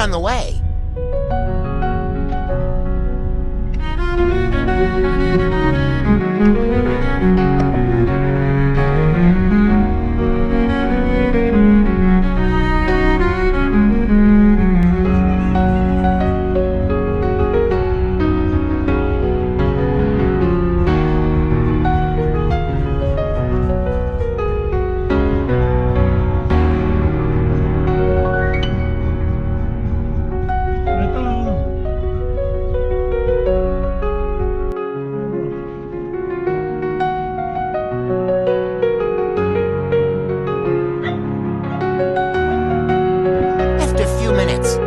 on the way. After a few minutes,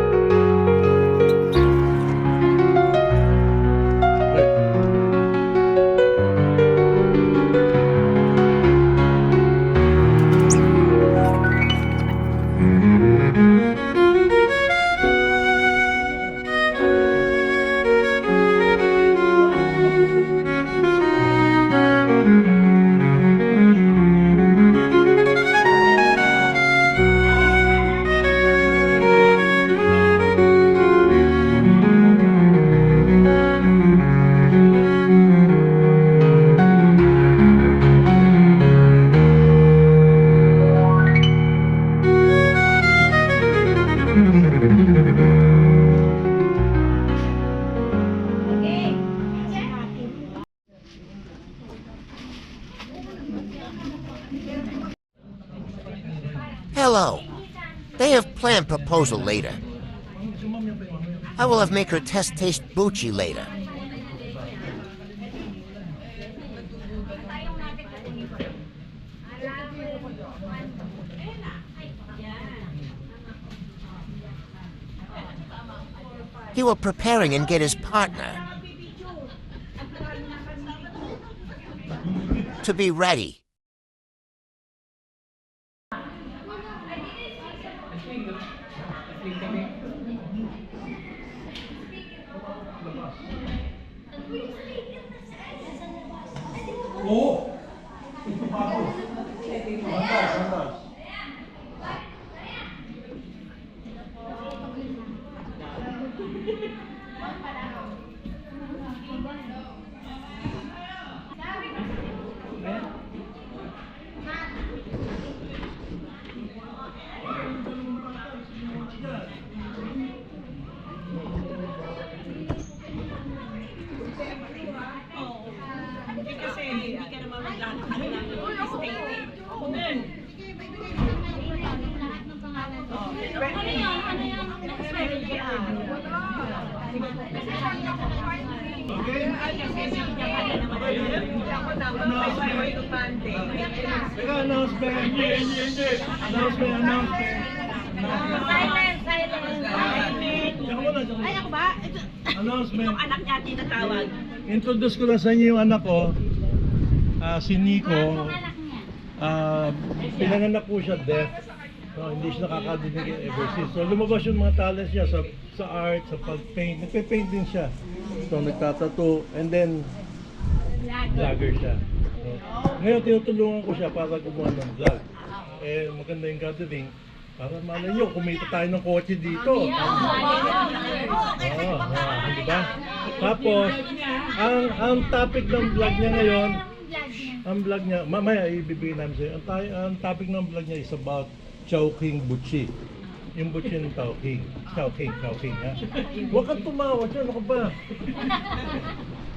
hello. They have planned proposal later. I will have make her taste Bucci later. He will preparing and get his partner to be ready. Oh, ito pa ako. Andas. Kasi hindi ka naman maglalakad ng state. Ako din. Ano yung Ay, ako ba? Yung anak niya tinatawag. Introduce ko lang sa inyo yung anak ko, si Nico. Pinanganak po siya deaf. So, hindi siya nakakadinig ever since. So lumabas yung mga talents niya sa art, sa pag-paint. Nagpe-paint din siya. So nagtatattoo and then vlogger siya. So, ngayon tinutulungan ko siya para gumawa ng vlog. Eh maganda yung gathering. Para malay nyo, kumita tayo ng kotse dito. Di ba? Tapos, ang topic ng vlog niya ngayon, ang vlog niya, mamaya ibibigay namin sa'yo. Ang topic ng vlog niya is about Chowking Bucci. Yung Bucci ng Chowking. Chowking, ha? Huwag kang tumawa dyan, ano ka ba?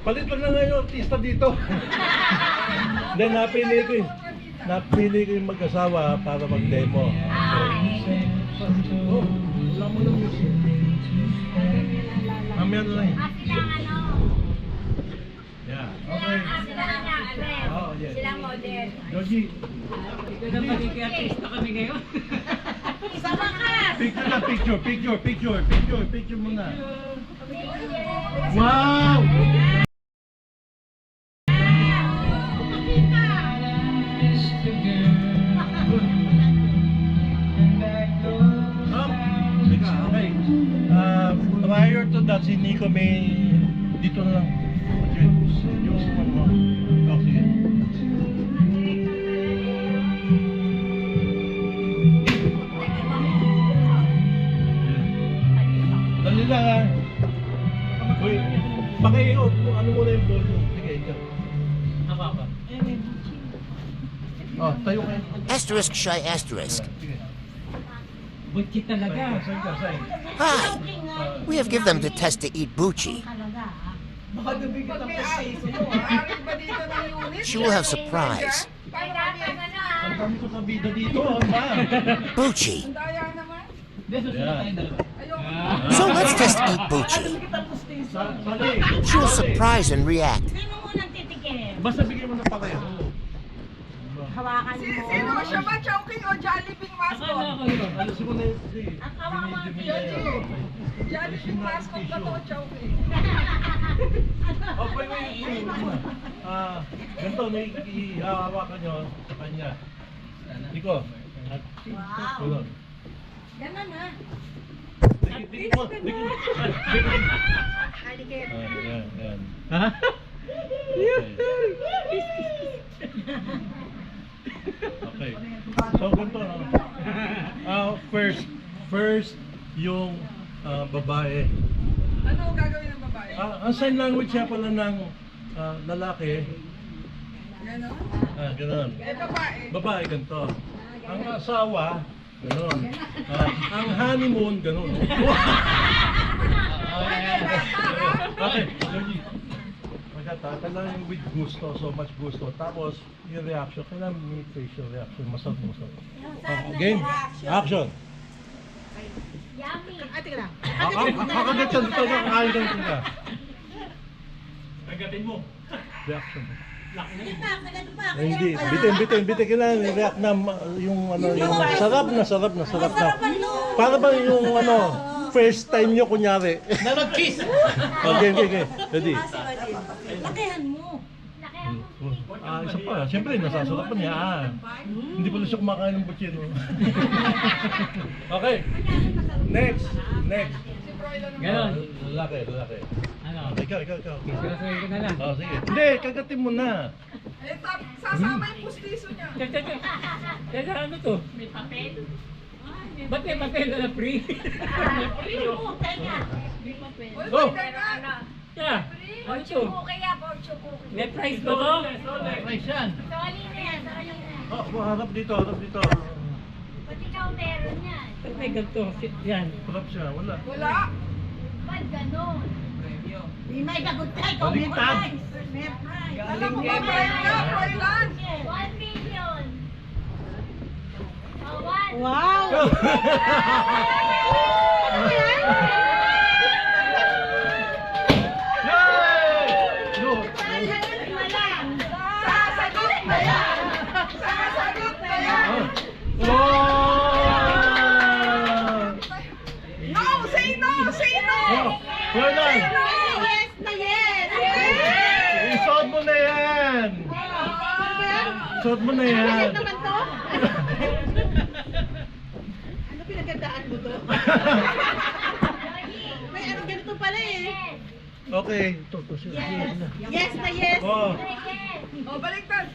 Palit lang na nga yung artista dito. Then napili ko yung mag-asawa para mag-demo. Oh, wala mo ng music. Mamaya na lang. Yeah, okay. Oh, yes. Silang model. Georgie. Ito na magiging artista kami ngayon. Sama ka! Picture muna. Wow! Okay. Prior to that, si Nico may dito na lang. Yung okay. Sali lang ha. Uy, ano muna yung volume? Sige, ikaw. Oh, tayo kayo. Asterisk shy asterisk. Sige. Butchit talaga. Sign ka, sign. Hi. We have given them the test to eat Bucci. Baka nabigyan ng prestation mo. Aaring ba dito ng unit? She will have surprise. Ang dami ko sa bida dito, ba? Bucci. Daya naman. Yeah. So let's test eat Bucci. Sali. She will surprise and react. Sino mo nang titikim? Basta bigyan mo ng pareho. Hawakan mo. Sino siya ba? Chowking o Jollibee mascot? Alisin mo na yung... Ang kawawa Jollibee mascot ba to o Chowking? Oh, wait. Ganito, ihahawakan nyo sa kanya. Iko. Wow. Ganun ha. Dikit mo. Alikit. Yan. Ha? Okay. So, ganito. First, yung babae. Ano gagawin ng babae? Ang sign language siya pala ng lalaki. Ganon? Ganon. Babae. Babae, ganito. Ang asawa, ganon. Ang honeymoon, ganon. Okay. Kailangan with gusto, so much gusto. Tapos, yung reaction, kailangan may facial reaction. Masarap. Game. Action. Yummy. Ate ka lang. Kakagat siya dito, kakain ka nito. Kagatin mo. Reaction. Hindi, bitin. Kailangan react na yung sarap na. Para ba yung first time nyo kunyari? Na nag-kiss! Okay. Ready? Lakihan mo. Isa pa. Siyempre, nasasarapan niya. Hindi pala siya kumakain ng butsino. Okay. Next. Ganon. Lalaki. Ano? Ikaw. Sirasayin ko na lang. Sige. Hindi, kagatin mo na. Eh, sasama yung pustiso niya. Teka, ano to? May papel? Ba't may papel na free? Free mo. Teka. May papel. Uy, Oh. may teka. Yeah. Ano to? Kaya porcho cookie. May price ba to? Price yan. Soli na yan. Harap dito. Ba't ikaw meron yan? Ba't may ganito? Yan. Harap siya, wala. Wala. Ba't ganon? May gagot ka. Ikaw may Baliktad. prize. May prize. Alam mo ba, Froilan? 1 million. Oh, one. Wow! Sasagot na yan! No! Say no! Froilan! Yes na yes! Isuot mo na yan! Isuot mo na yan! naman to? Ano pinagandaan mo to? May ano ganito pala eh. Okay, ito siya. Yes na yes! Oh. Oh, baliktad!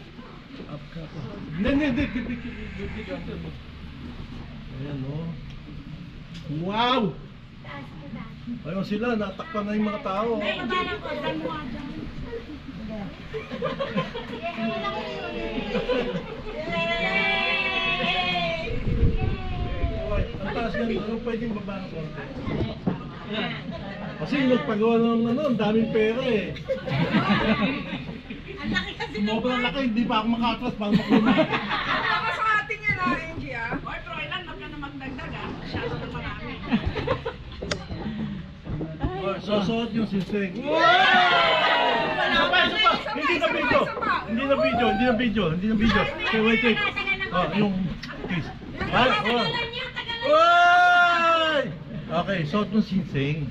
Hindi. Ayan, oh. Wow! Ayun sila, natakpan na yung mga tao. Ang taas nga, ano pwedeng baba ng konti? Kasi nagpagawa ng ang daming pera eh. Ang laki kasi Sobrang laki, hindi pa ako makatras para makulong. Tama sa atin yan ha, Angie ah. Oy, Froilan, wag ka na magdagdag ah. Masyado na marami. Susuot yung sisig. Wow! Hindi na video. Okay, wait. Yung kiss. Oy! Okay, suot yung sisig.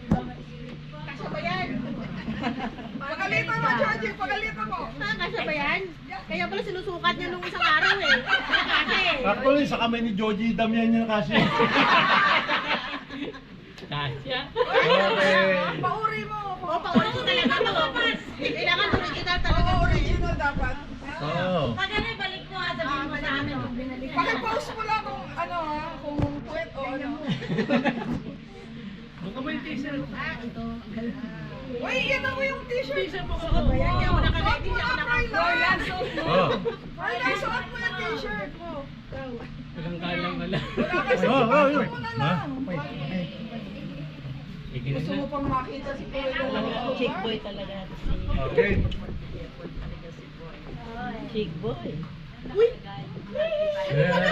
Pagalitan mo, Georgie, pagalitan mo. Kasya ba yan? Kaya pala sinusukat niya nung isang araw eh. Kasi, Actually, sa kamay ni Joji, damihan niya kasi. Kasya. Okay. Pauri mo. paulit ko talaga to. Kailangan original talaga. Oo, original dapat. Oh. Pag ano, balik mo ha, sabihin mo sa amin. Pag binalik mo. Pakipost mo lang kung ano ha, kung puwet o ano. Buka mo yung t-shirt. Uy, yan mo yung t-shirt. T-shirt mo ko. Ayan, hindi ako naka-ready, hindi ako naka-ready. Oh. Ay, suot mo yung t-shirt mo. Walang kalang wala. Yun. Ha? Gusto mo pang makita si Kuya. Chick boy talaga. Okay. Chick boy. Yeah.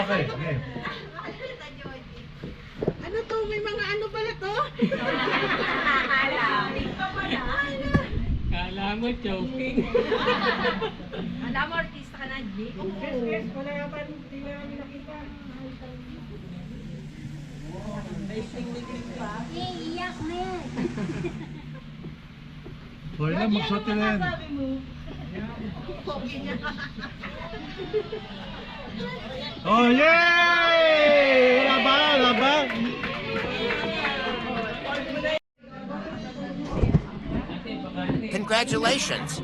Okay. Okay. Ano to? May mga ano pala to? Kala mo, choking. Alam mo, artista ka na, G. Yes, wala yata, hindi na namin nakita. Iiyak na yan. Sorry na, magsuot ka na yan. Oh, yay! Wala ba? Wala ba? Congratulations.